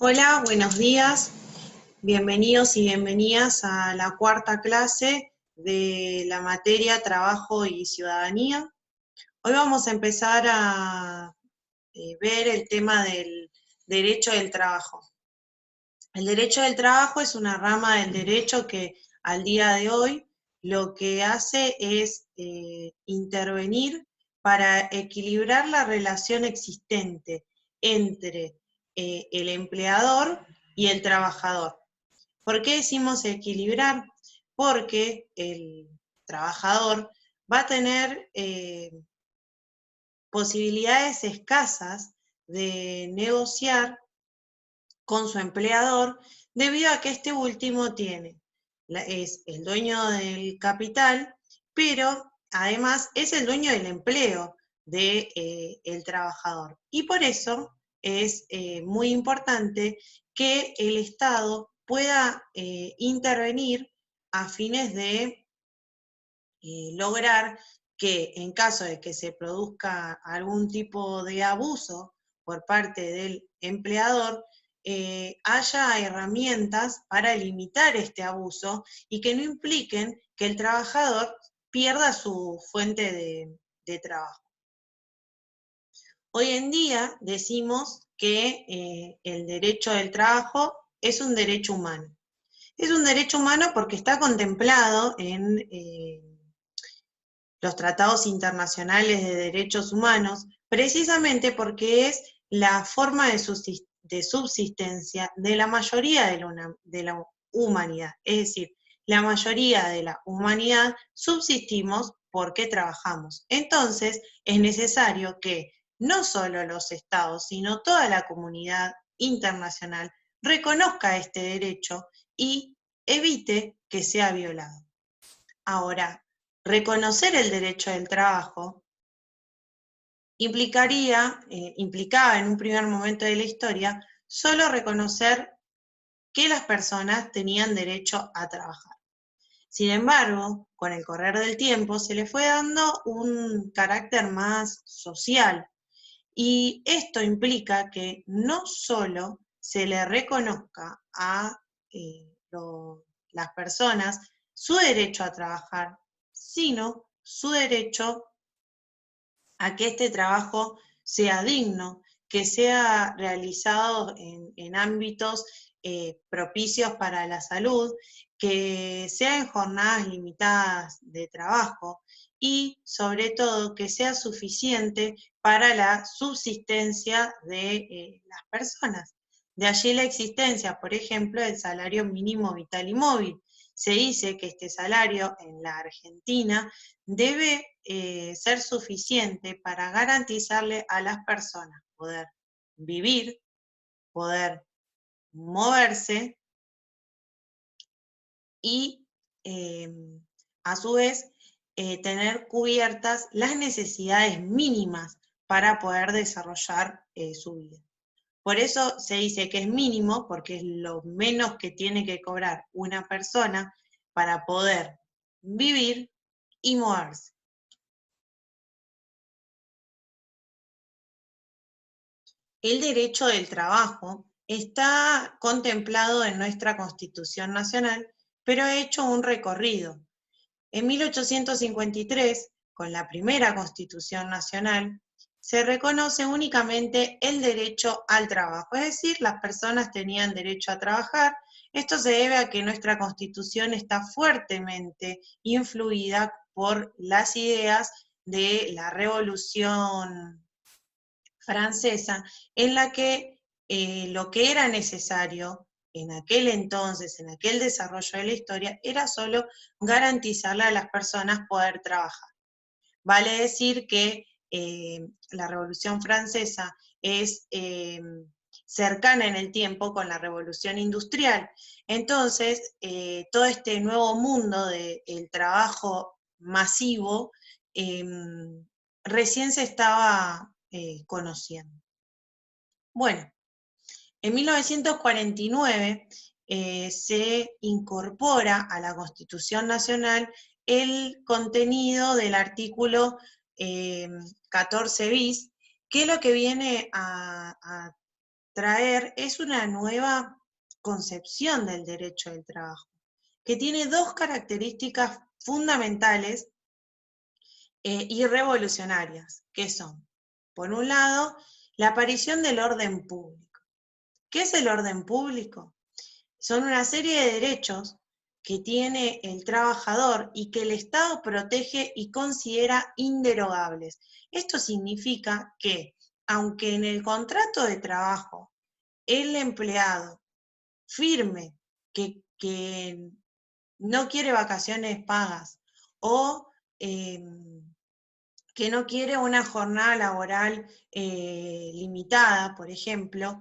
Hola, buenos días. Bienvenidos y bienvenidas a la cuarta clase de la materia Trabajo y Ciudadanía. Hoy vamos a empezar a ver el tema del derecho del trabajo. El derecho del trabajo es una rama del derecho que al día de hoy lo que hace es intervenir para equilibrar la relación existente entre el empleador y el trabajador. ¿Por qué decimos equilibrar? Porque el trabajador va a tener posibilidades escasas de negociar con su empleador debido a que este último es el dueño del capital, pero además es el dueño del empleo del trabajador. Y por eso es muy importante que el Estado pueda intervenir a fines de lograr que en caso de que se produzca algún tipo de abuso por parte del empleador, haya herramientas para limitar este abuso y que no impliquen que el trabajador pierda su fuente de trabajo. Hoy en día decimos que el derecho del trabajo es un derecho humano. Es un derecho humano porque está contemplado en los tratados internacionales de derechos humanos, precisamente porque es la forma de subsistencia de la mayoría de la humanidad. Es decir, la mayoría de la humanidad subsistimos porque trabajamos. Entonces, es necesario que no solo los estados, sino toda la comunidad internacional reconozca este derecho y evite que sea violado. Ahora, reconocer el derecho del trabajo implicaba en un primer momento de la historia solo reconocer que las personas tenían derecho a trabajar. Sin embargo, con el correr del tiempo se le fue dando un carácter más social y esto implica que no solo se le reconozca a las personas su derecho a trabajar, sino su derecho a que este trabajo sea digno, que sea realizado en ámbitos propicios para la salud, que sea en jornadas limitadas de trabajo y sobre todo que sea suficiente para la subsistencia de las personas. De allí la existencia, por ejemplo, del salario mínimo vital y móvil. Se dice que este salario en la Argentina debe ser suficiente para garantizarle a las personas poder vivir, poder moverse y eh, a su vez tener cubiertas las necesidades mínimas para poder desarrollar su vida. Por eso se dice que es mínimo, porque es lo menos que tiene que cobrar una persona para poder vivir y moverse. El derecho del trabajo está contemplado en nuestra Constitución Nacional, pero ha hecho un recorrido. En 1853, con la primera Constitución Nacional, se reconoce únicamente el derecho al trabajo, es decir, las personas tenían derecho a trabajar. Esto se debe a que nuestra Constitución está fuertemente influida por las ideas de la Revolución Francesa, en la que lo que era necesario en aquel entonces, en aquel desarrollo de la historia, era solo garantizarle a las personas poder trabajar. Vale decir que la Revolución Francesa es cercana en el tiempo con la Revolución Industrial. Entonces, todo este nuevo mundo del trabajo masivo eh, recién se estaba conociendo. Bueno, en 1949 se incorpora a la Constitución Nacional el contenido del artículo 14 bis, que lo que viene a traer es una nueva concepción del derecho del trabajo, que tiene dos características fundamentales y revolucionarias, que son, por un lado, la aparición del orden público. ¿Qué es el orden público? Son una serie de derechos que tiene el trabajador y que el Estado protege y considera inderogables. Esto significa que, aunque en el contrato de trabajo el empleado firme que no quiere vacaciones pagas o que no quiere una jornada laboral limitada, por ejemplo,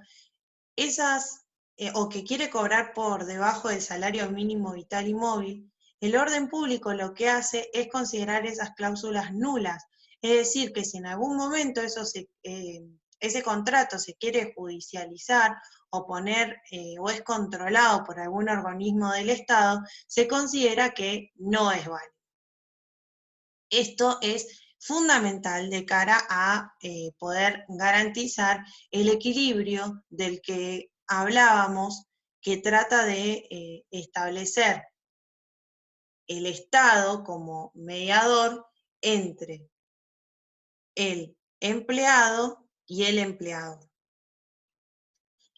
o que quiere cobrar por debajo del salario mínimo vital y móvil, el orden público lo que hace es considerar esas cláusulas nulas. Es decir, que si en algún momento ese contrato se quiere judicializar o poner o es controlado por algún organismo del Estado, se considera que no es válido. Esto es fundamental de cara a poder garantizar el equilibrio del que hablábamos, que trata de establecer el Estado como mediador entre el empleado y el empleador.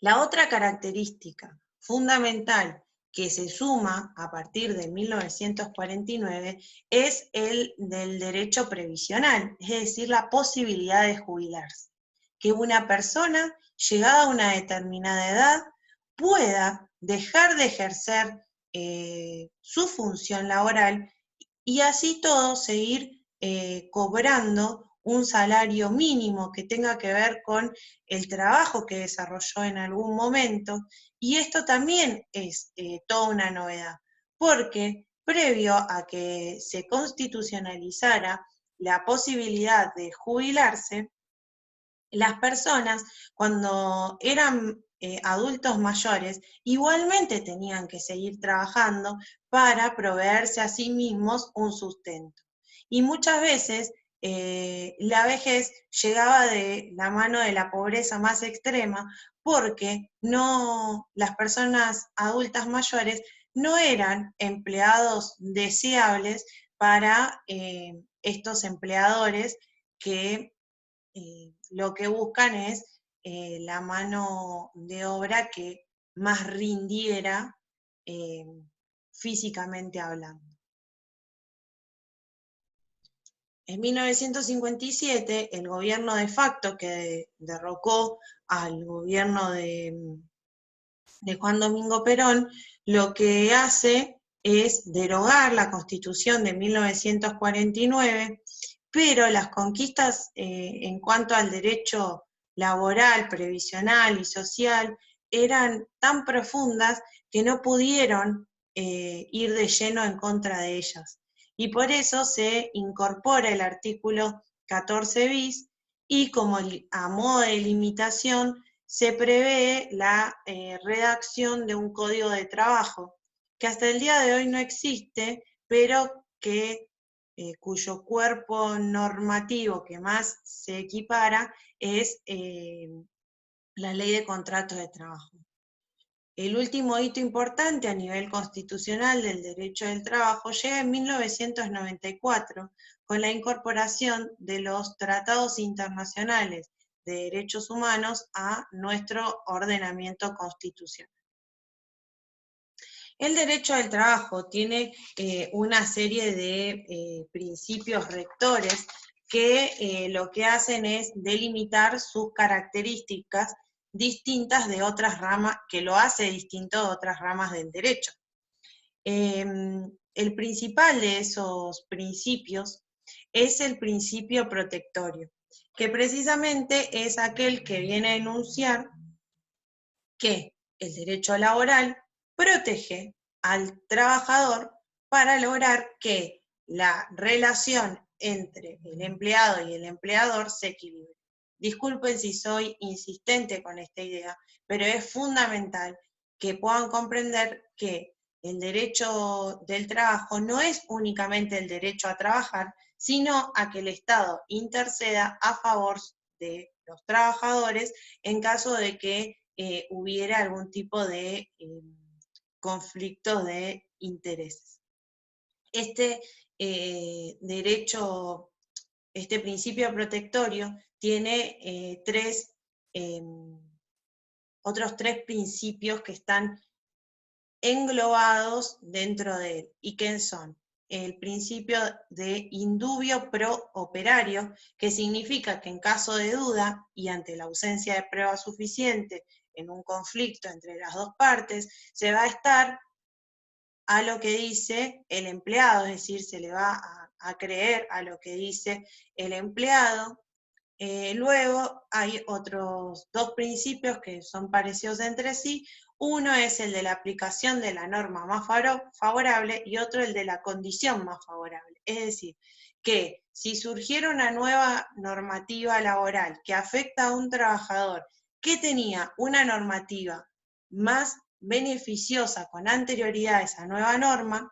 La otra característica fundamental que se suma a partir de 1949 es el del derecho previsional, es decir, la posibilidad de jubilarse. Que una persona, llegada a una determinada edad, pueda dejar de ejercer su función laboral y así todo seguir cobrando un salario mínimo que tenga que ver con el trabajo que desarrolló en algún momento, y esto también es toda una novedad, porque previo a que se constitucionalizara la posibilidad de jubilarse, las personas cuando eran adultos mayores igualmente tenían que seguir trabajando para proveerse a sí mismos un sustento. Y muchas veces la vejez llegaba de la mano de la pobreza más extrema porque las personas adultas mayores no eran empleados deseables para estos empleadores que lo que buscan es la mano de obra que más rindiera físicamente hablando. En 1957, el gobierno de facto que derrocó al gobierno de Juan Domingo Perón, lo que hace es derogar la Constitución de 1949, pero las conquistas en cuanto al derecho laboral, previsional y social eran tan profundas que no pudieron ir de lleno en contra de ellas. Y por eso se incorpora el artículo 14 bis y como a modo de limitación se prevé la redacción de un código de trabajo, que hasta el día de hoy no existe, pero cuyo cuerpo normativo que más se equipara es la Ley de Contratos de Trabajo. El último hito importante a nivel constitucional del derecho del trabajo llega en 1994, con la incorporación de los tratados internacionales de derechos humanos a nuestro ordenamiento constitucional. El derecho del trabajo tiene una serie de principios rectores que lo que hacen es delimitar sus características distintas de otras ramas, que lo hace distinto de otras ramas del derecho. El principal de esos principios es el principio protectorio, que precisamente es aquel que viene a enunciar que el derecho laboral protege al trabajador para lograr que la relación entre el empleado y el empleador se equilibre. Disculpen si soy insistente con esta idea, pero es fundamental que puedan comprender que el derecho del trabajo no es únicamente el derecho a trabajar, sino a que el Estado interceda a favor de los trabajadores en caso de que hubiera algún tipo de conflicto de intereses. Este derecho, este principio protectorio tiene otros tres principios que están englobados dentro de él. ¿Y qué son? El principio de indubio pro operario, que significa que en caso de duda y ante la ausencia de prueba suficiente en un conflicto entre las dos partes, se va a estar a lo que dice el empleado, es decir, se le va a creer a lo que dice el empleado. Luego hay otros dos principios que son parecidos entre sí. Uno es el de la aplicación de la norma más favorable y otro el de la condición más favorable. Es decir, que si surgiera una nueva normativa laboral que afecta a un trabajador que tenía una normativa más beneficiosa con anterioridad a esa nueva norma,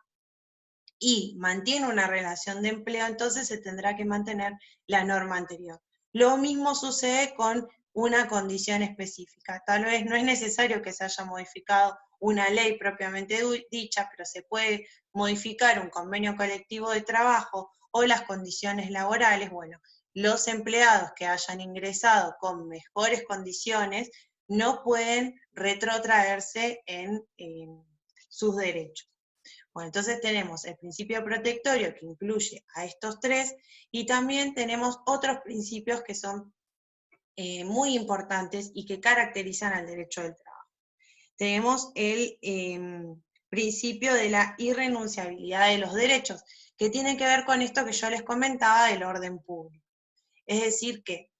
y mantiene una relación de empleo, entonces se tendrá que mantener la norma anterior. Lo mismo sucede con una condición específica. Tal vez no es necesario que se haya modificado una ley propiamente dicha, pero se puede modificar un convenio colectivo de trabajo o las condiciones laborales. Bueno, los empleados que hayan ingresado con mejores condiciones no pueden retrotraerse en sus derechos. Bueno, entonces tenemos el principio protectorio que incluye a estos tres y también tenemos otros principios que son muy importantes y que caracterizan al derecho del trabajo. Tenemos el principio de la irrenunciabilidad de los derechos, que tiene que ver con esto que yo les comentaba del orden público. Es decir, que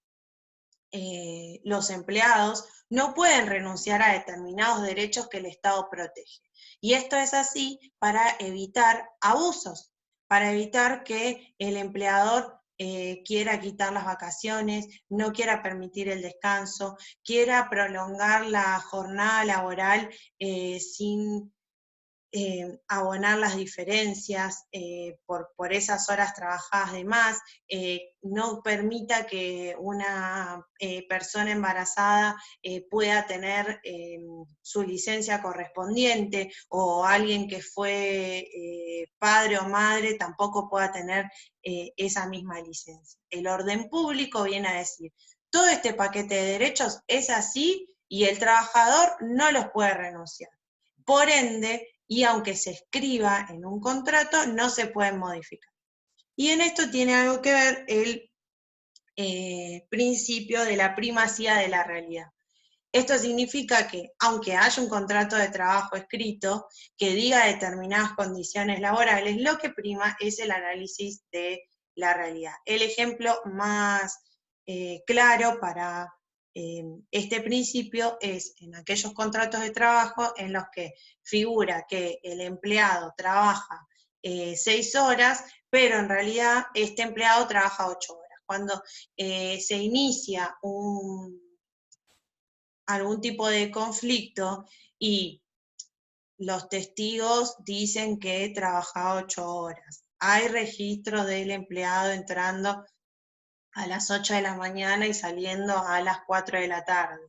los empleados no pueden renunciar a determinados derechos que el Estado protege. Y esto es así para evitar abusos, para evitar que el empleador quiera quitar las vacaciones, no quiera permitir el descanso, quiera prolongar la jornada laboral sin abonar las diferencias por esas horas trabajadas de más, no permita que una persona embarazada pueda tener su licencia correspondiente, o alguien que fue padre o madre tampoco pueda tener esa misma licencia. El orden público viene a decir, todo este paquete de derechos es así y el trabajador no los puede renunciar. Por ende, y aunque se escriba en un contrato, no se pueden modificar. Y en esto tiene algo que ver el principio de la primacía de la realidad. Esto significa que, aunque haya un contrato de trabajo escrito que diga determinadas condiciones laborales, lo que prima es el análisis de la realidad. El ejemplo más claro para este principio es en aquellos contratos de trabajo en los que figura que el empleado trabaja 6 horas, pero en realidad este empleado trabaja 8 horas. Cuando se inicia algún tipo de conflicto y los testigos dicen que trabajaba 8 horas, hay registros del empleado entrando a las 8 de la mañana y saliendo a las 4 de la tarde,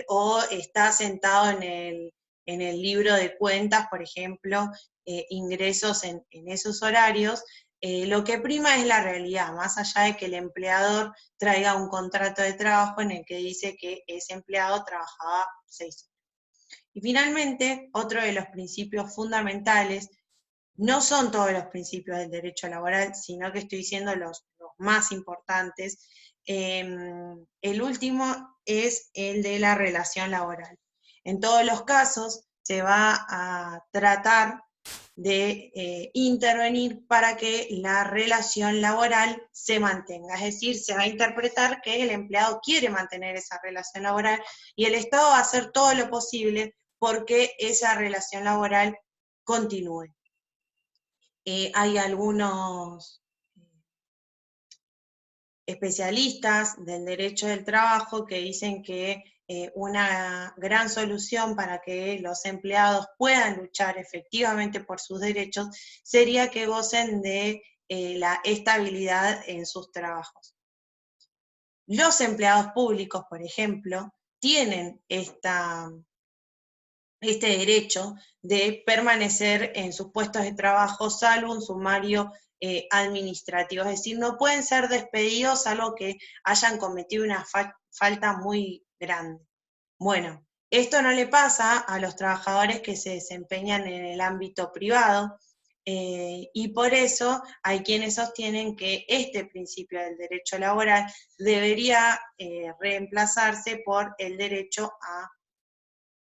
o está sentado en el libro de cuentas, por ejemplo, ingresos en esos horarios, lo que prima es la realidad, más allá de que el empleador traiga un contrato de trabajo en el que dice que ese empleado trabajaba 6 horas. Y finalmente, otro de los principios fundamentales, no son todos los principios del derecho laboral, sino que estoy diciendo los más importantes. El último es el de la relación laboral. En todos los casos se va a tratar de intervenir para que la relación laboral se mantenga. Es decir, se va a interpretar que el empleado quiere mantener esa relación laboral y el Estado va a hacer todo lo posible porque esa relación laboral continúe. Hay algunos especialistas del derecho del trabajo que dicen que una gran solución para que los empleados puedan luchar efectivamente por sus derechos sería que gocen de la estabilidad en sus trabajos. Los empleados públicos, por ejemplo, tienen este derecho de permanecer en sus puestos de trabajo salvo un sumario administrativo, es decir, no pueden ser despedidos salvo que hayan cometido una falta muy grande. Bueno, esto no le pasa a los trabajadores que se desempeñan en el ámbito privado, y por eso hay quienes sostienen que este principio del derecho laboral debería reemplazarse por el derecho a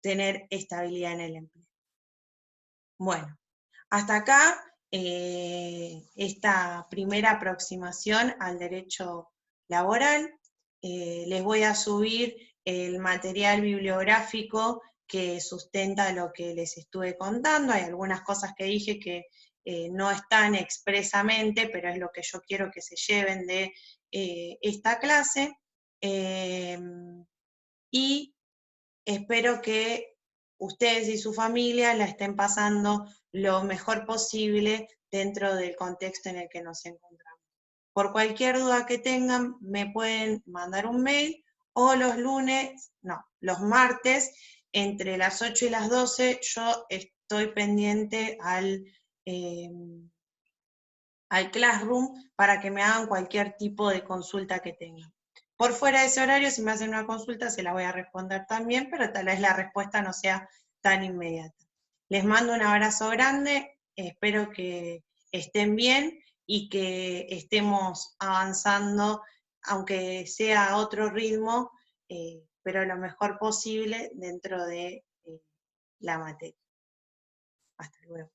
tener estabilidad en el empleo. Bueno, hasta acá esta primera aproximación al derecho laboral. Les voy a subir el material bibliográfico que sustenta lo que les estuve contando. Hay algunas cosas que dije que no están expresamente, pero es lo que yo quiero que se lleven de esta clase. Y espero que ustedes y su familia la estén pasando lo mejor posible dentro del contexto en el que nos encontramos. Por cualquier duda que tengan, me pueden mandar un mail o los martes, entre las 8 y las 12, yo estoy pendiente al Classroom para que me hagan cualquier tipo de consulta que tengan. Por fuera de ese horario, si me hacen una consulta, se la voy a responder también, pero tal vez la respuesta no sea tan inmediata. Les mando un abrazo grande, espero que estén bien y que estemos avanzando, aunque sea a otro ritmo, pero lo mejor posible dentro de la materia. Hasta luego.